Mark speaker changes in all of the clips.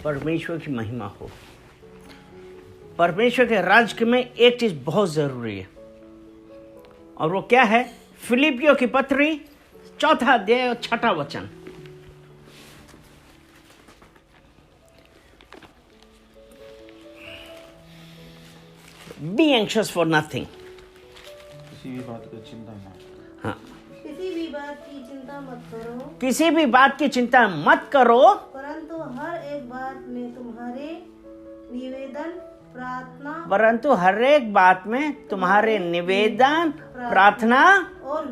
Speaker 1: परमेश्वर की महिमा हो। परमेश्वर के राज्य में एक चीज बहुत जरूरी है, और वो क्या है? फिलिपियों की पत्री 4 अध्याय और 6 वचन। Be anxious for nothing.
Speaker 2: किसी भी बात की चिंता मत।
Speaker 1: हाँ,
Speaker 3: किसी भी बात की चिंता मत करो,
Speaker 1: किसी भी बात की चिंता मत करो,
Speaker 3: परंतु हर एक बात में तुम्हारे निवेदन
Speaker 1: तुम्हारे निवेदन, प्रार्थना और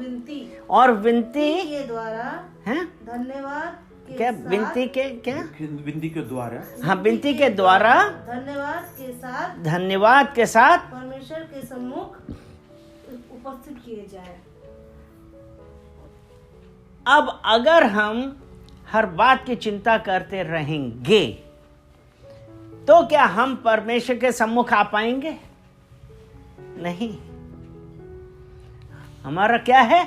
Speaker 1: विनती
Speaker 3: के द्वारा
Speaker 1: हैं?
Speaker 3: धन्यवाद के
Speaker 1: क्या
Speaker 3: साथ,
Speaker 1: विनती के क्या?
Speaker 2: विनती के द्वारा,
Speaker 1: हाँ, विनती के द्वारा धन्यवाद के साथ
Speaker 3: परमेश्वर के सम्मुख उपस्थित किए जाए।
Speaker 1: अब अगर हम हर बात की चिंता करते रहेंगे तो क्या हम परमेश्वर के सम्मुख आ पाएंगे? नहीं। हमारा क्या है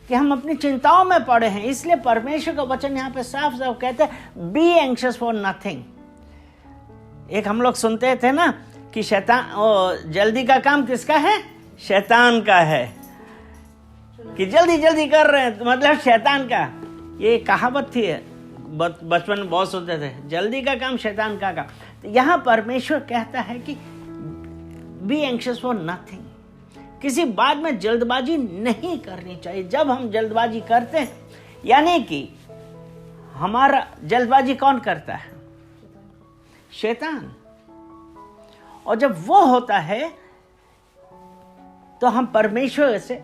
Speaker 1: कि हम अपनी चिंताओं में पड़े हैं। इसलिए परमेश्वर का वचन यहां पे साफ साफ कहते हैं, बी एंग्शियस फॉर नथिंग। एक हम लोग सुनते थे ना कि शैतान, जल्दी का काम किसका है? शैतान का है। कि जल्दी जल्दी कर रहे हैं, मतलब शैतान का। ये कहावत थी, बचपन में बहुत सुनते थे, जल्दी का काम शैतान का। तो यहां परमेश्वर कहता है कि बी एंग्शियस फॉर नथिंग। किसी बात में जल्दबाजी नहीं करनी चाहिए। जब हम जल्दबाजी करते हैं, यानी कि हमारा जल्दबाजी कौन करता है? शैतान। और जब वो होता है तो हम परमेश्वर से,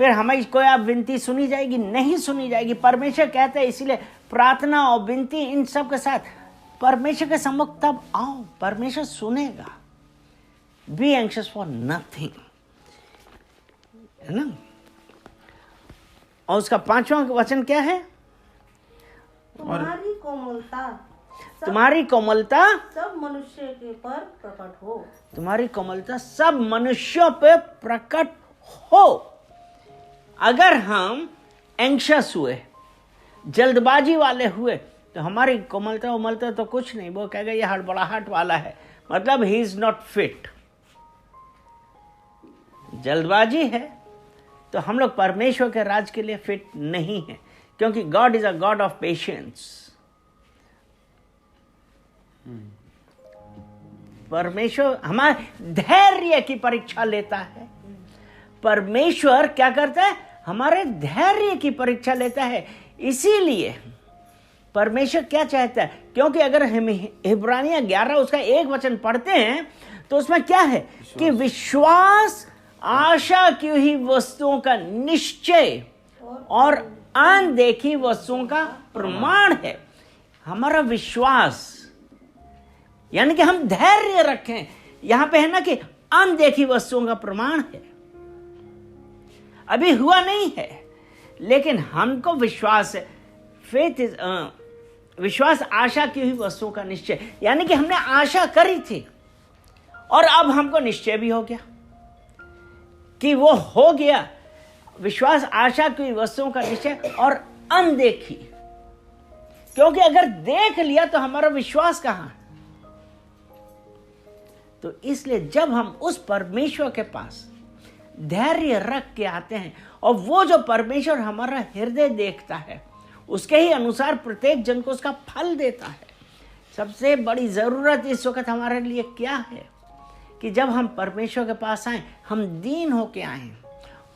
Speaker 1: फिर हमारी कोई आप विनती सुनी जाएगी? नहीं सुनी जाएगी। परमेश्वर कहते हैं, इसीलिए प्रार्थना और विनती इन सब के साथ परमेश्वर के सम्मुख तब आओ, परमेश्वर सुनेगा। बी एंग्शियस फॉर नथिंग, है ना? और उसका 5वां वचन क्या है?
Speaker 3: तुम्हारी
Speaker 1: कोमलता
Speaker 3: सब मनुष्य के पर प्रकट हो।
Speaker 1: तुम्हारी कोमलता सब मनुष्यों पे प्रकट हो। अगर हम एंग्शियस हुए, जल्दबाजी वाले हुए, तो हमारी कोमलता तो कुछ नहीं। वो कहेगा ये हड़बड़ाहट वाला है, मतलब ही इज नॉट फिट। जल्दबाजी है तो हम लोग परमेश्वर के राज के लिए फिट नहीं है, क्योंकि God is a God of patience. परमेश्वर हमारे धैर्य की परीक्षा लेता है। परमेश्वर क्या करता है? हमारे धैर्य की परीक्षा लेता है। इसीलिए परमेश्वर क्या चाहता है? क्योंकि अगर हम इब्रानियन 11 उसका 1 वचन पढ़ते हैं तो उसमें क्या है कि विश्वास आशा की हुई वस्तुओं का निश्चय और अनदेखी वस्तुओं का प्रमाण है। हमारा विश्वास यानी कि हम धैर्य रखें। यहां पे है ना कि अनदेखी वस्तुओं का प्रमाण है। अभी हुआ नहीं है, लेकिन हमको विश्वास है। फेथ इज विश्वास आशा की हुई वस्तुओं का निश्चय, यानी कि हमने आशा करी थी और अब हमको निश्चय भी हो गया कि वो हो गया। विश्वास आशा की हुई वस्तुओं का निश्चय और अनदेखी, क्योंकि अगर देख लिया तो हमारा विश्वास कहां है? तो इसलिए जब हम उस परमेश्वर के पास धैर्य रख के आते हैं, और वो जो परमेश्वर हमारा हृदय देखता है उसके ही अनुसार प्रत्येक जन को उसका फल देता है। सबसे बड़ी जरूरत इस वक्त हमारे लिए क्या है कि जब हम परमेश्वर के पास आए, हम दीन होके आए,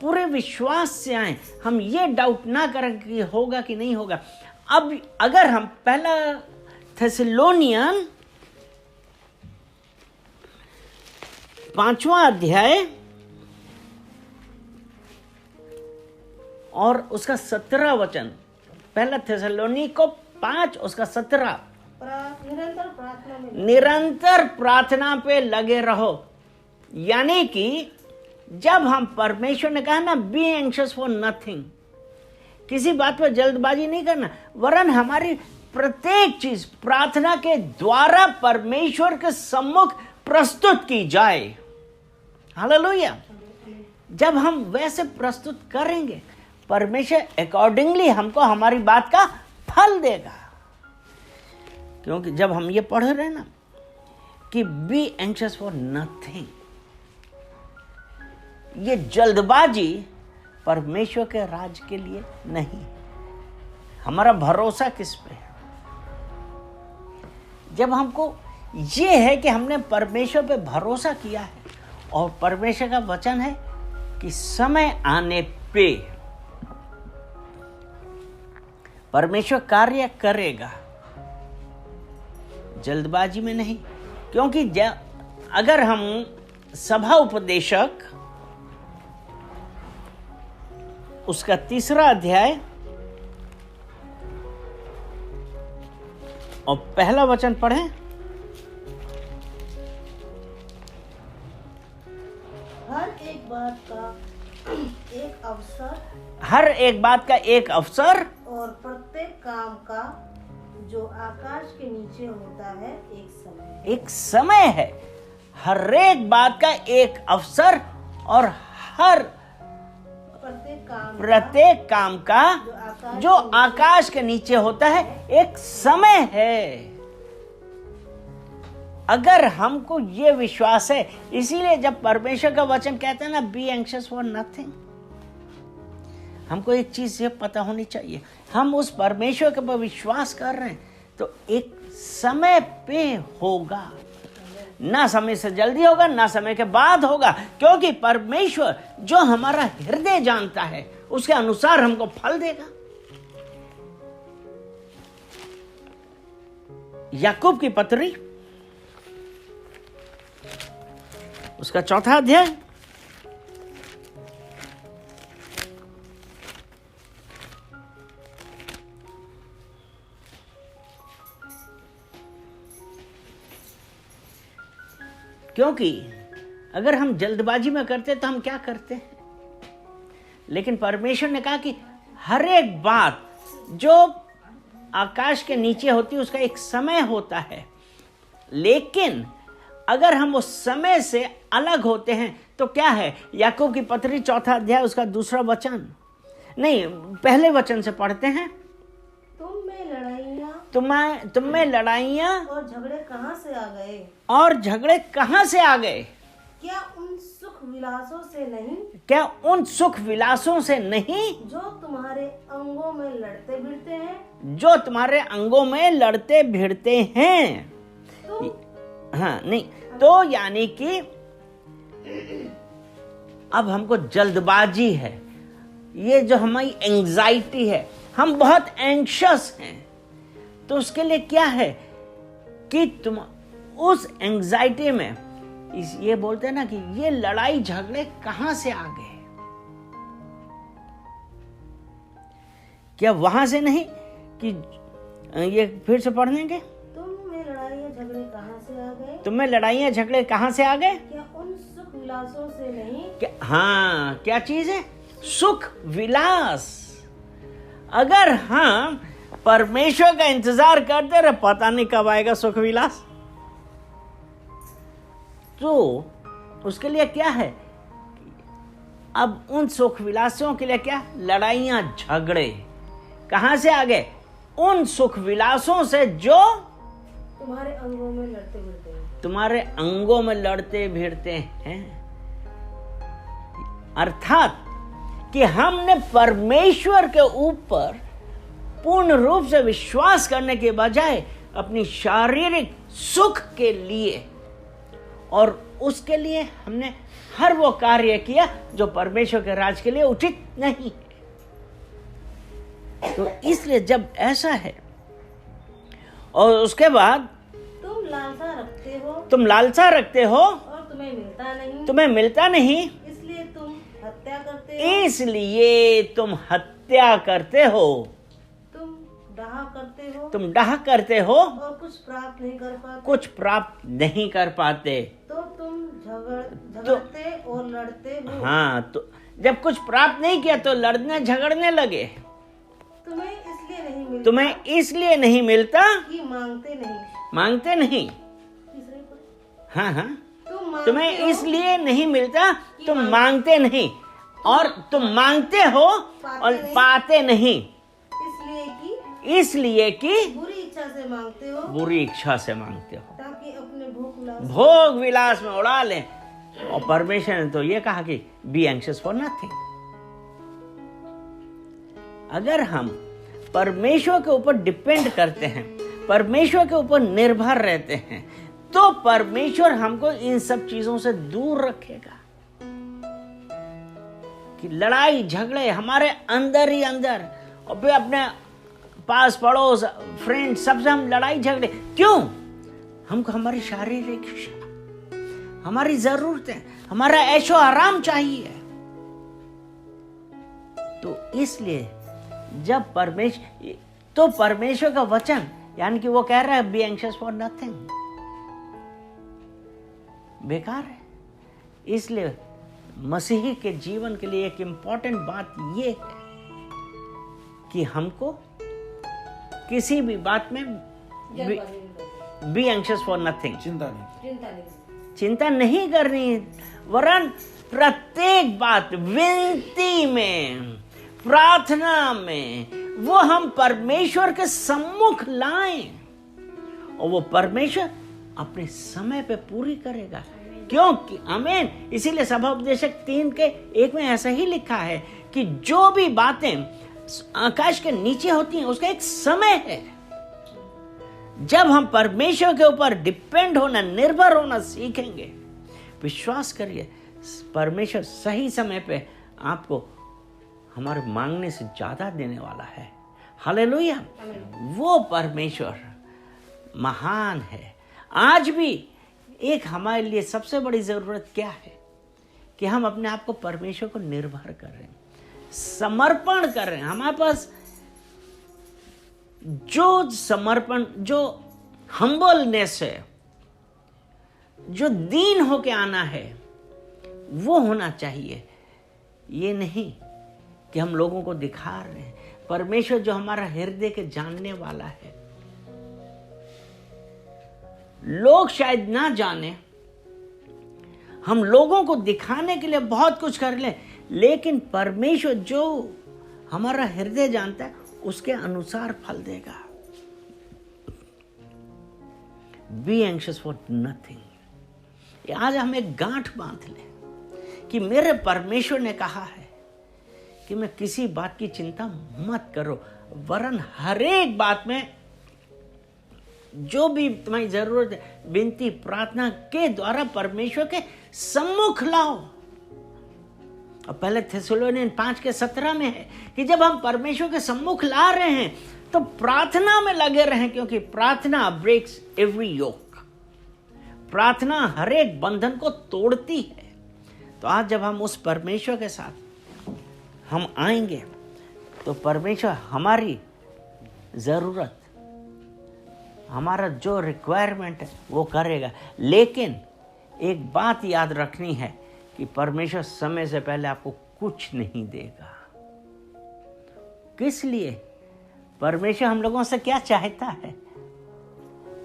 Speaker 1: पूरे विश्वास से आए, हम ये डाउट ना करें कि होगा कि नहीं होगा। अब अगर हम पहला थेसलोनियन 5वां अध्याय और उसका 17 वचन, पहला थेसलोनी को 5 उसका 17, निरंतर प्रार्थना पे लगे रहो। यानी कि जब हम, परमेश्वर ने कहा ना बी एंग्शियस फॉर नथिंग, किसी बात पर जल्दबाजी नहीं करना, वरन हमारी प्रत्येक चीज प्रार्थना के द्वारा परमेश्वर के सम्मुख प्रस्तुत की जाए। हालेलुया। जब हम वैसे प्रस्तुत करेंगे, परमेश्वर अकॉर्डिंगली हमको हमारी बात का फल देगा। क्योंकि जब हम ये पढ़ रहे हैं ना कि बी एंशियस फॉर नथिंग, ये जल्दबाजी परमेश्वर के राज के लिए नहीं। हमारा भरोसा किस पे है? जब हमको ये है कि हमने परमेश्वर पे भरोसा किया है और परमेश्वर का वचन है कि समय आने पे परमेश्वर कार्य करेगा, जल्दबाजी में नहीं। क्योंकि अगर हम सभा उपदेशक उसका 3 अध्याय और पहला वचन पढ़ें।
Speaker 3: हर एक बात का एक अवसर,
Speaker 1: हर एक बात का एक अवसर
Speaker 3: और प्रत्येक काम का जो आकाश के नीचे होता है एक समय।
Speaker 1: एक समय है। हर एक बात का एक अवसर और हर प्रत्येक काम का जो आकाश के नीचे होता है एक समय है। अगर हमको ये विश्वास है, इसीलिए जब परमेश्वर का वचन कहते हैं ना बी एंशियस फॉर नथिंग, हमको एक चीज ये पता होनी चाहिए, हम उस परमेश्वर के पर विश्वास कर रहे हैं तो एक समय पे होगा, ना समय से जल्दी होगा ना समय के बाद होगा। क्योंकि परमेश्वर जो हमारा हृदय जानता है उसके अनुसार हमको फल देगा। याकूब की पत्री उसका 4 अध्याय क्योंकि अगर हम जल्दबाजी में करते तो हम क्या करते हैं, लेकिन परमेश्वर ने कहा कि हर एक बात जो आकाश के नीचे होती है उसका एक समय होता है, लेकिन अगर हम उस समय से अलग होते हैं तो क्या है। याकूब की पत्री 4 अध्याय उसका 2 वचन, नहीं पहले वचन से पढ़ते हैं। तुम में लड़ाइयां
Speaker 3: और झगड़े कहाँ से आ गए?
Speaker 1: और झगड़े कहाँ से आ गए?
Speaker 3: क्या उन सुख विलासों से नहीं?
Speaker 1: क्या उन सुख विलासों से नहीं
Speaker 3: जो तुम्हारे अंगों में लड़ते भिड़ते हैं?
Speaker 1: जो तुम्हारे अंगों में लड़ते भिड़ते हैं। हाँ नहीं तो यानी कि अब हमको जल्दबाजी है, ये जो हमारी एंजाइटी है, हम बहुत एंग्शियस हैं, तो उसके लिए क्या है कि तुम उस एंजाइटी में ये बोलते हैं ना कि ये लड़ाई झगड़े कहां से आ गए? क्या वहां से नहीं कि ये फिर से पढ़ लेंगे।
Speaker 3: तुम में लड़ाइयां झगड़े कहां से आ गए?
Speaker 1: तुम में लड़ाइयां झगड़े कहां से आ गए?
Speaker 3: क्या उन सुख विलासों से नहीं?
Speaker 1: क्या, हाँ क्या चीज है? सुख विलास। अगर हम परमेश्वर का इंतजार करते रहे, पता नहीं कब आएगा सुख विलास, तो उसके लिए क्या है? अब उन सुख विलासों के लिए क्या? लड़ाइयां झगड़े कहां से आ गए? उन सुख विलासों से जो
Speaker 3: तुम्हारे अंगों में लड़ते भिड़ते हैं।
Speaker 1: तुम्हारे अंगों में लड़ते भिड़ते हैं। अर्थात कि हमने परमेश्वर के ऊपर पूर्ण रूप से विश्वास करने के बजाय अपनी शारीरिक सुख के लिए और उसके लिए हमने हर वो कार्य किया जो परमेश्वर के राज के लिए उचित नहीं है। तो इसलिए जब ऐसा है और उसके बाद
Speaker 3: तुम
Speaker 1: लालसा रखते हो
Speaker 3: और
Speaker 1: तुम्हें मिलता नहीं,
Speaker 3: इसलिए तुम हत्या करते हो,
Speaker 1: तुम डाह करते हो
Speaker 3: और कुछ प्राप्त नहीं कर पाते।
Speaker 1: तो तुम
Speaker 3: झगड़ते और लड़ते हो।
Speaker 1: हाँ, तो जब कुछ प्राप्त नहीं किया तो लड़ने झगड़ने लगे। तुम्हें इसलिए नहीं मिलता
Speaker 3: कि
Speaker 1: मांगते नहीं। हाँ तुम्हें इसलिए नहीं मिलता, तुम मांगते नहीं, और तुम मांगते हो और पाते नहीं,
Speaker 3: इसलिए कि
Speaker 1: बुरी
Speaker 3: इच्छा से मांगते हो
Speaker 1: बुरी इच्छा से मांगते हो
Speaker 3: ताकि अपने
Speaker 1: भोग विलास में उड़ा लें। और परमेश्वर ने तो ये कहा कि बी एंग्शियस फॉर नथिंग। अगर हम परमेश्वर के ऊपर डिपेंड करते हैं, परमेश्वर के ऊपर निर्भर रहते हैं, तो परमेश्वर हमको इन सब चीजों से दूर रखेगा। कि लड़ाई झगड़े हमारे अंदर ही अंदर, और फिर अपने पास पड़ोस फ्रेंड सबसे हम लड़ाई झगड़े क्यों? हमको हमारी शारीरिक इच्छा, हमारी जरूरतें, हमारा ऐशो आराम चाहिए। तो इसलिए जब परमेश्वर का वचन यानी कि वो कह रहा है बी एंग्शियस फॉर नथिंग, बेकार है। इसलिए मसीही के जीवन के लिए एक इंपॉर्टेंट बात ये है कि हमको किसी भी बात में बी एंग्शियस फॉर नथिंग, चिंता नहीं करनी, वरन प्रत्येक बात विनती में, प्रार्थना में वो हम परमेश्वर के सम्मुख लाएं, और वो परमेश्वर अपने समय पे पूरी करेगा। क्योंकि आमीन। इसीलिए सभा उपदेशक 3:1 में ऐसा ही लिखा है कि जो भी बातें आकाश के नीचे होती हैं उसका एक समय है। जब हम परमेश्वर के ऊपर डिपेंड होना, निर्भर होना सीखेंगे, विश्वास करिए परमेश्वर सही समय पे आपको हमारे मांगने से ज्यादा देने वाला है। हालेलुया। वो परमेश्वर महान है। आज भी एक हमारे लिए सबसे बड़ी जरूरत क्या है कि हम अपने आप को परमेश्वर को निर्भर कर रहे हैं, समर्पण कर रहे हैं। हमारे पास जो समर्पण, जो हम्बलनेस है, जो दीन होके आना है, वो होना चाहिए। ये नहीं कि हम लोगों को दिखा रहे हैं। परमेश्वर जो हमारा हृदय के जानने वाला है, लोग शायद ना जाने, हम लोगों को दिखाने के लिए बहुत कुछ कर ले, लेकिन परमेश्वर जो हमारा हृदय जानता है उसके अनुसार फल देगा। Be anxious for nothing. आज हम एक गांठ बांध ले कि मेरे परमेश्वर ने कहा है कि मैं किसी बात की चिंता मत करो, वरन हर एक बात में जो भी तुम्हारी जरूरत है विनती प्रार्थना के द्वारा परमेश्वर के सम्मुख लाओ। और पहले थिस्सलुनीन 5:17 में है कि जब हम परमेश्वर के सम्मुख ला रहे हैं तो प्रार्थना में लगे रहें, क्योंकि प्रार्थना ब्रेक्स एवरी योक। प्रार्थना हर एक बंधन को तोड़ती है। तो आज जब हम उस परमेश्वर के साथ हम आएंगे तो परमेश्वर हमारी जरूरत, हमारा जो रिक्वायरमेंट है वो करेगा। लेकिन एक बात याद रखनी है कि परमेश्वर समय से पहले आपको कुछ नहीं देगा। किस लिए? परमेश्वर हम लोगों से क्या चाहता है?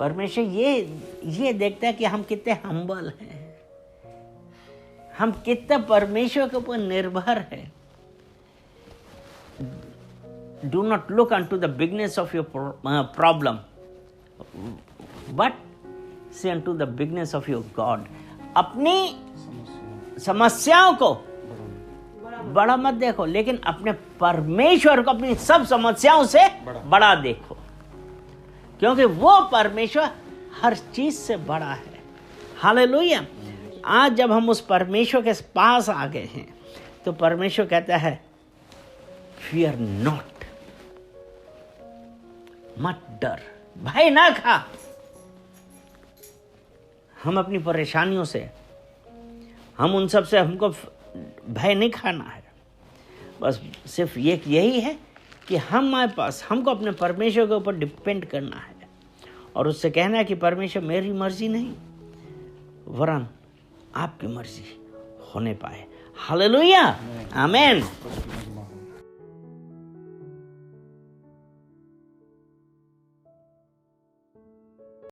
Speaker 1: परमेश्वर ये देखता है कि हम कितने हम्बल हैं, हम कितने परमेश्वर के ऊपर निर्भर हैं। Do not look unto the bigness of your problem, but say unto the bigness of your God. अपनी समस्याओं को बड़ा मत देखो, लेकिन अपने परमेश्वर को अपनी सब समस्याओं से बड़ा देखो, क्योंकि वो परमेश्वर हर चीज से बड़ा है। हालेलुया। आज जब हम उस परमेश्वर के पास आ गए हैं तो परमेश्वर कहता है फियर नॉट, मत डर, भय ना खा। हम अपनी परेशानियों से, हम उन सब से, हमको भय नहीं खाना है। बस सिर्फ यही है कि हमारे पास, हमको अपने परमेश्वर के ऊपर डिपेंड करना है और उससे कहना है कि परमेश्वर मेरी मर्जी नहीं वरन आपकी मर्जी होने पाए। हालेलुया, आमेन।